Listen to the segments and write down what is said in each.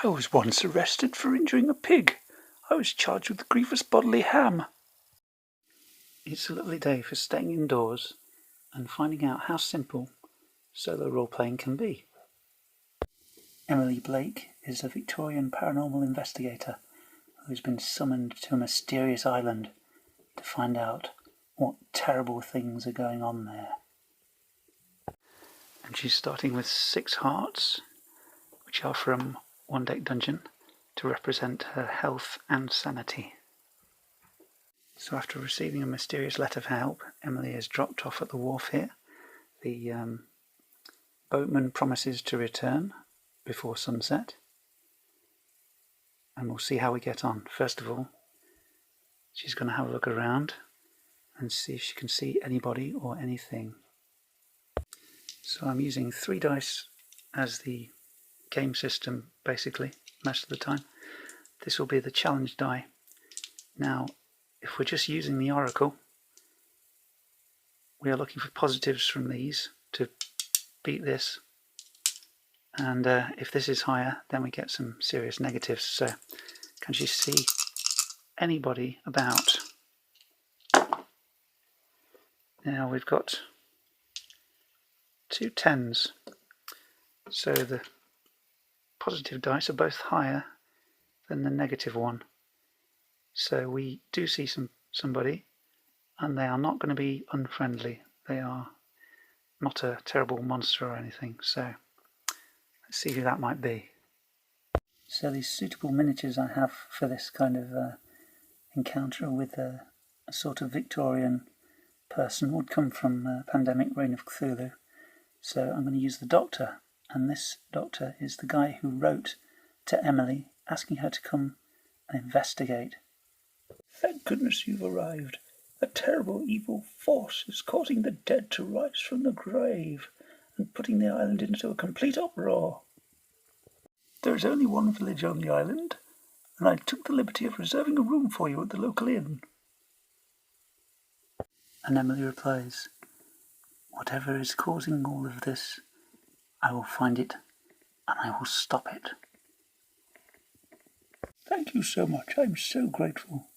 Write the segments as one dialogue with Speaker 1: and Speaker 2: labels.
Speaker 1: I was once arrested for injuring a pig. I was charged with grievous bodily harm. It's a lovely day for staying indoors and finding out how simple solo role-playing can be. Emily Blake is a Victorian paranormal investigator who's been summoned to a mysterious island to find out what terrible things are going on there. And she's starting with 6 hearts, which are from One Deck Dungeon, to represent her health and sanity. So after receiving a mysterious letter for help, Emily is dropped off at the wharf here. The boatman promises to return before sunset, and we'll see how we get on. First of all, she's going to have a look around and see if she can see anybody or anything. So I'm using 3 dice as the game system, basically, most of the time. This will be the challenge die. Now, if we're just using the oracle, we are looking for positives from these to beat this. And if this is higher, then we get some serious negatives. So, can she see anybody about? Now we've got 2 10s. So the positive dice are both higher than the negative one. So we do see somebody, and they are not going to be unfriendly. They are not a terrible monster or anything. So let's see who that might be. So these suitable miniatures I have for this kind of encounter with a sort of Victorian person would come from Pandemic Reign of Cthulhu. So I'm going to use the Doctor, and this Doctor is the guy who wrote to Emily asking her to come and investigate. Thank goodness you've arrived. A terrible evil force is causing the dead to rise from the grave and putting the island into a complete uproar. There is only one village on the island, and I took the liberty of reserving a room for you at the local inn. And Emily replies, whatever is causing all of this, I will find it and I will stop it. Thank you so much. I'm so grateful.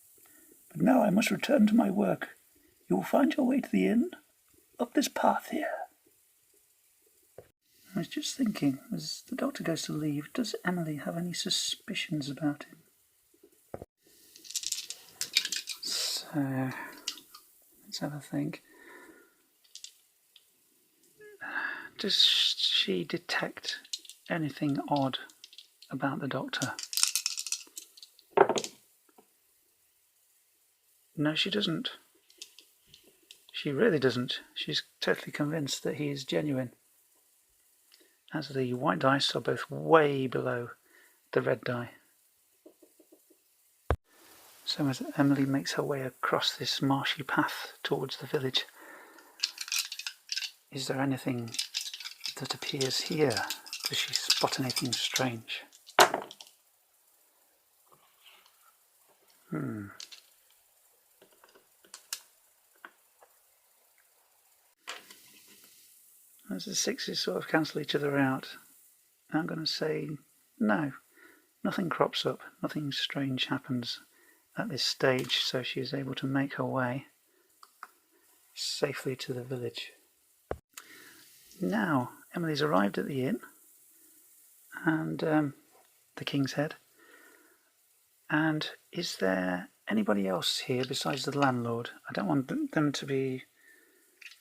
Speaker 1: But now I must return to my work. You will find your way to the inn up this path here. I was just thinking, as the Doctor goes to leave, does Emily have any suspicions about him? So, let's have a think. Does she detect anything odd about the Doctor? No, she doesn't. She really doesn't. She's totally convinced that he is genuine. As the white dice are both way below the red die. So as Emily makes her way across this marshy path towards the village, is there anything that appears here? Does she spot anything strange? As the 6s sort of cancel each other out, I'm going to say no. Nothing crops up, nothing strange happens at this stage, so she is able to make her way safely to the village. Now, Emily's arrived at the inn, and the King's Head. And is there anybody else here besides the landlord? I don't want them to be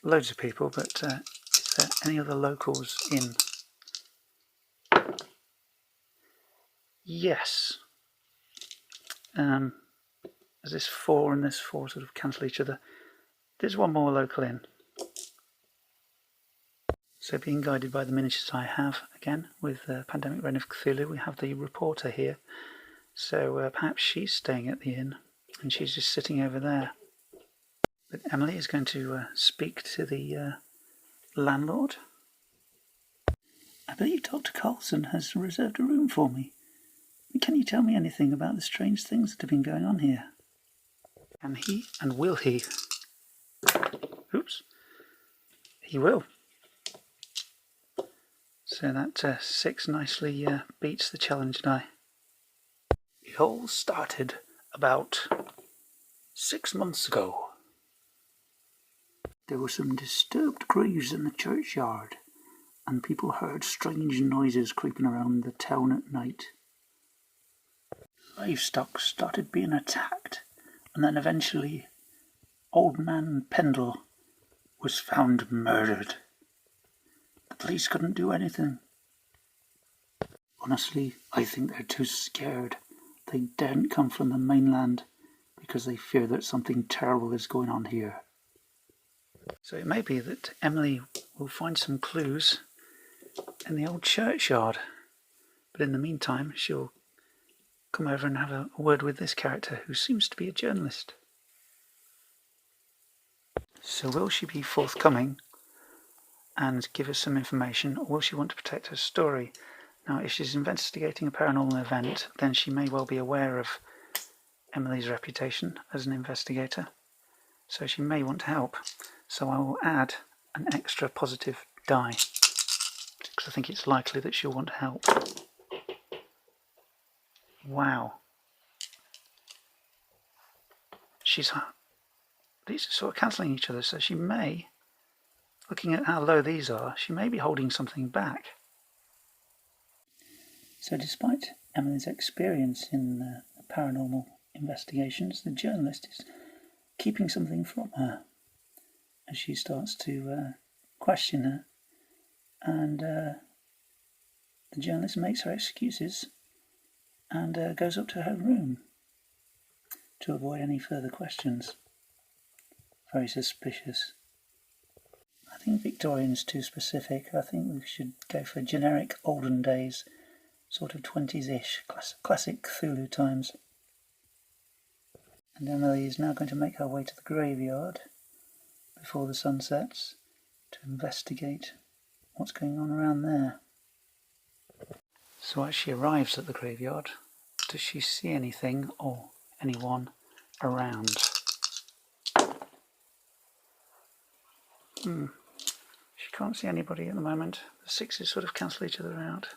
Speaker 1: loads of people, but is there any other locals in? Yes. As this 4 and this 4 sort of cancel each other, there's one more local in. So being guided by the miniatures I have, again, with Pandemic Reign of Cthulhu, we have the reporter here. So perhaps she's staying at the inn, and she's just sitting over there. But Emily is going to speak to the landlord. I believe Dr. Carlson has reserved a room for me. Can you tell me anything about the strange things that have been going on here? Can he, and will he? Oops. He will. So that 6 nicely beats the challenge die. It all started about 6 months ago. There were some disturbed graves in the churchyard, and people heard strange noises creeping around the town at night. Livestock started being attacked, and then eventually Old Man Pendle was found murdered. The police couldn't do anything. Honestly, I think they're too scared. They daren't come from the mainland because they fear that something terrible is going on here. So it may be that Emily will find some clues in the old churchyard, but in the meantime she'll come over and have a word with this character who seems to be a journalist. So will she be forthcoming and give us some information, or will she want to protect her story? Now, if she's investigating a paranormal event, then she may well be aware of Emily's reputation as an investigator, so she may want to help. So I will add an extra positive die, because I think it's likely that she'll want to help. Wow. These are sort of cancelling each other, so she may, looking at how low these are, she may be holding something back. So despite Emily's experience in paranormal investigations, the journalist is keeping something from her as she starts to question her, and the journalist makes her excuses and goes up to her room to avoid any further questions. Very suspicious. I think Victorian's too specific. I think we should go for generic olden days, sort of 20s-ish, classic Cthulhu times. And Emily is now going to make her way to the graveyard before the sun sets to investigate what's going on around there. So as she arrives at the graveyard, does she see anything or anyone around? She can't see anybody at the moment. The sixes sort of cancel each other out.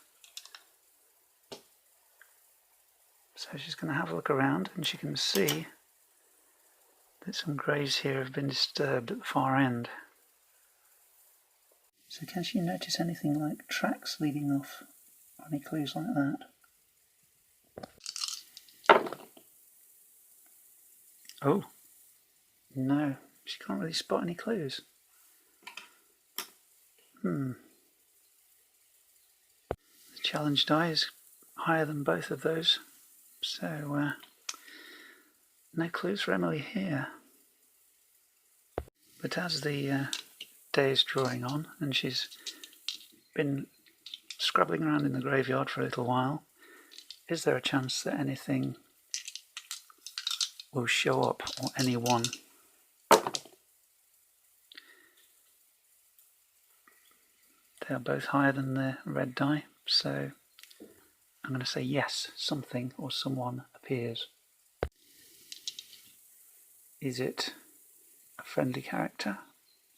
Speaker 1: So she's going to have a look around, and she can see that some graves here have been disturbed at the far end. So can she notice anything like tracks leading off, or any clues like that? Oh, no, she can't really spot any clues. The challenge die is higher than both of those, so no clues for Emily here. But as the day is drawing on and she's been scrabbling around in the graveyard for a little while, is there a chance that anything will show up, or anyone? They are both higher than the red die, so I'm going to say yes, something or someone appears. Is it a friendly character,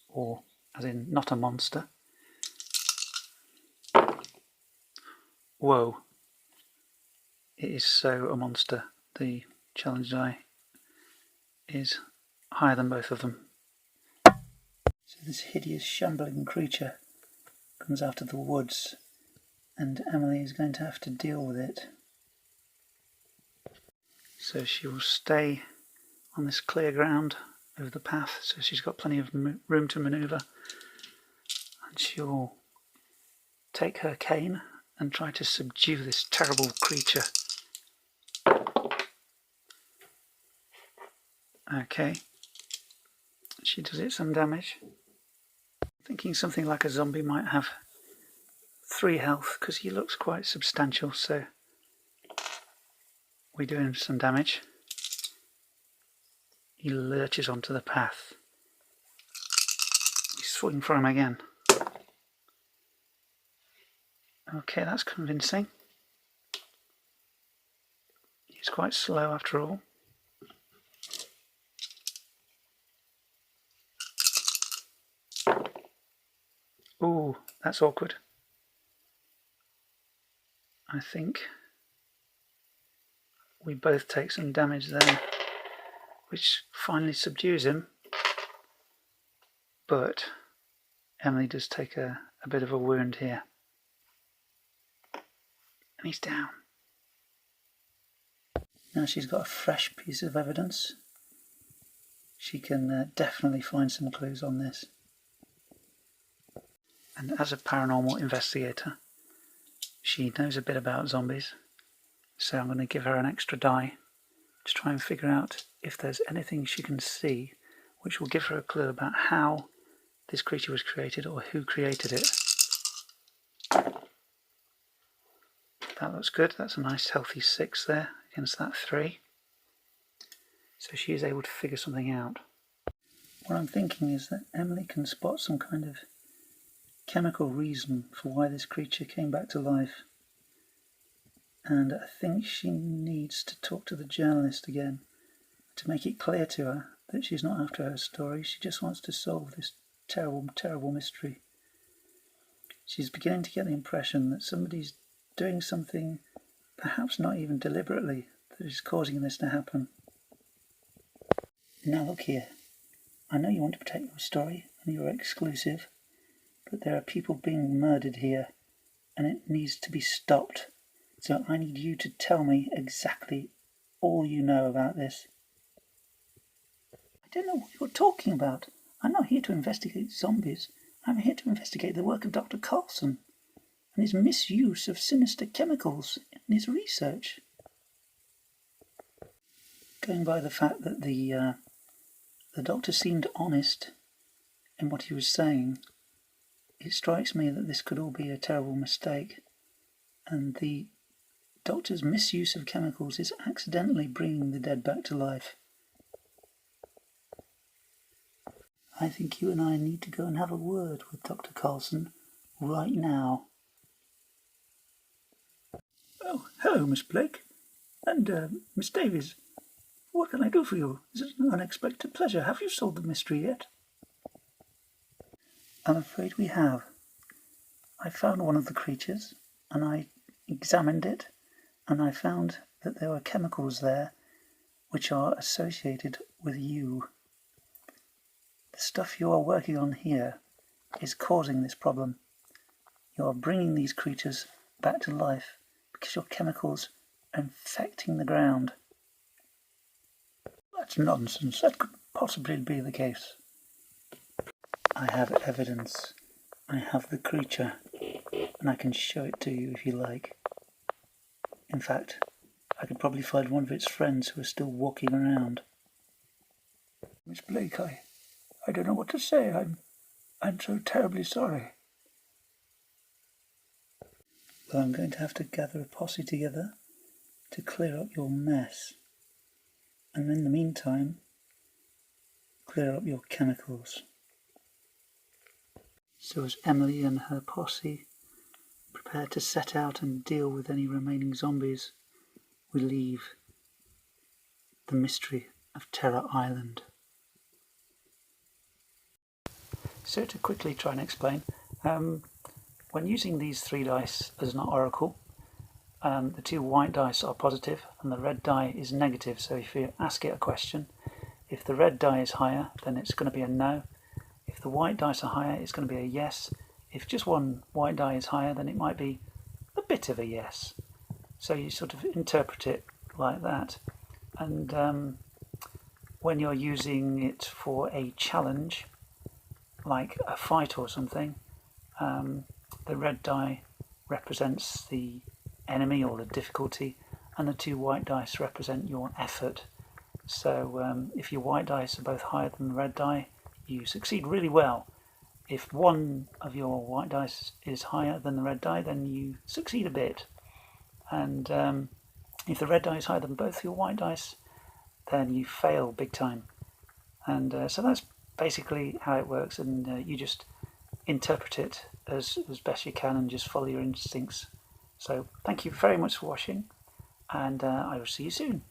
Speaker 1: or as in not a monster? Whoa, it is so a monster. The challenge die is higher than both of them. So this hideous shambling creature comes out of the woods, and Emily is going to have to deal with it. So she will stay on this clear ground over the path, so she's got plenty of room to manoeuvre, and she'll take her cane and try to subdue this terrible creature. Okay, she does it some damage. Thinking something like a zombie might have 3 health, because he looks quite substantial, so we do him some damage. He lurches onto the path. We swing for him again. Okay, that's convincing. He's quite slow after all. Ooh, that's awkward. I think we both take some damage there, which finally subdues him. But Emily does take a bit of a wound here. And he's down. Now she's got a fresh piece of evidence. She can definitely find some clues on this. And as a paranormal investigator, she knows a bit about zombies. So I'm going to give her an extra die to try and figure out if there's anything she can see which will give her a clue about how this creature was created or who created it. That looks good. That's a nice healthy 6 there against that 3. So she is able to figure something out. What I'm thinking is that Emily can spot some kind of chemical reason for why this creature came back to life. And I think she needs to talk to the journalist again to make it clear to her that she's not after her story. She just wants to solve this terrible, terrible mystery. She's beginning to get the impression that somebody's doing something, perhaps not even deliberately, that is causing this to happen. Now look here, I know you want to protect your story and you're exclusive, but there are people being murdered here and it needs to be stopped. So I need you to tell me exactly all you know about this. I don't know what you're talking about. I'm not here to investigate zombies. I'm here to investigate the work of Dr. Carlson and his misuse of sinister chemicals in his research. Going by the fact that the doctor seemed honest in what he was saying, it strikes me that this could all be a terrible mistake, and the doctor's misuse of chemicals is accidentally bringing the dead back to life. I think you and I need to go and have a word with Dr. Carlson right now. Oh, hello, Miss Blake. And, Miss Davies. What can I do for you? This is an unexpected pleasure. Have you solved the mystery yet? I'm afraid we have. I found one of the creatures, and I examined it, and I found that there were chemicals there which are associated with you. The stuff you are working on here is causing this problem. You are bringing these creatures back to life because your chemicals are infecting the ground. That's nonsense. That couldn't possibly be the case. I have evidence. I have the creature, and I can show it to you if you like. In fact, I could probably find one of its friends who are still walking around. Miss Blake, I don't know what to say. I'm so terribly sorry. Well, I'm going to have to gather a posse together to clear up your mess. And in the meantime, clear up your chemicals. So as Emily and her posse prepare to set out and deal with any remaining zombies, we leave the mystery of Terror Island. So to quickly try and explain, when using these 3 dice as an oracle, the 2 white dice are positive and the red die is negative. So if you ask it a question, if the red die is higher, then it's going to be a no. If the white dice are higher, it's going to be a yes. If just one white die is higher, then it might be a bit of a yes. So you sort of interpret it like that. And when you're using it for a challenge, like a fight or something, the red die represents the enemy or the difficulty, and the 2 white dice represent your effort. So if your white dice are both higher than the red die, you succeed really well. If one of your white dice is higher than the red die, then you succeed a bit. And if the red die is higher than both your white dice, then you fail big time. And so that's basically how it works, and you just interpret it as best you can and just follow your instincts. So thank you very much for watching, and I will see you soon.